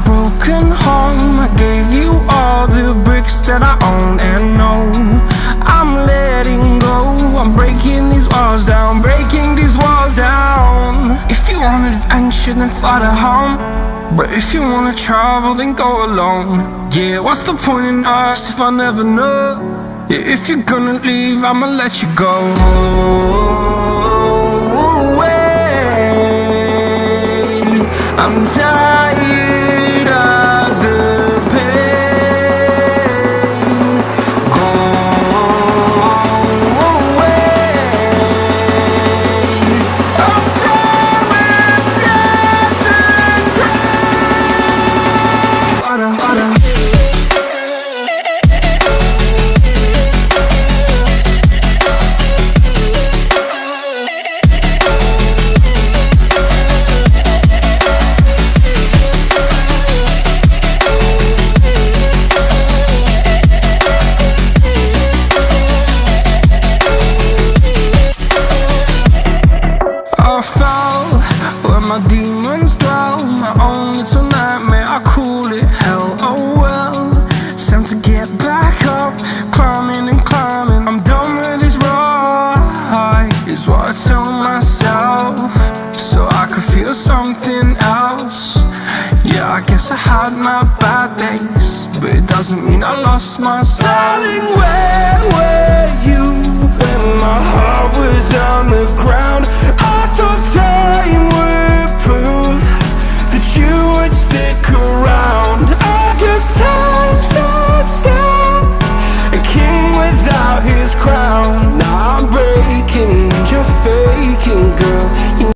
broken home. I gave you all the bricks that I own and know. I'm letting go, I'm breaking these walls down, breaking these walls down. If you want adventure, then fly to home. But if you wanna travel, then go alone. Yeah, what's the point in us if I never know? Yeah, if you're gonna leave, I'ma let you go. I'm tired of the pain. Go away. I'm tired with yesterday. Harder, harder. I fell where my demons dwell. My own little nightmare, I call it hell. Oh well, it's time to get back up. Climbing and climbing, I'm done with this ride, is what I tell myself, so I could feel something else. Yeah, I guess I had my bad days, but it doesn't mean I lost my style. Darling, where were you when my heart was on the ground? I thought time would prove that you would stick around. I guess time stood still, a king without his crown. Now I'm breaking, you're faking.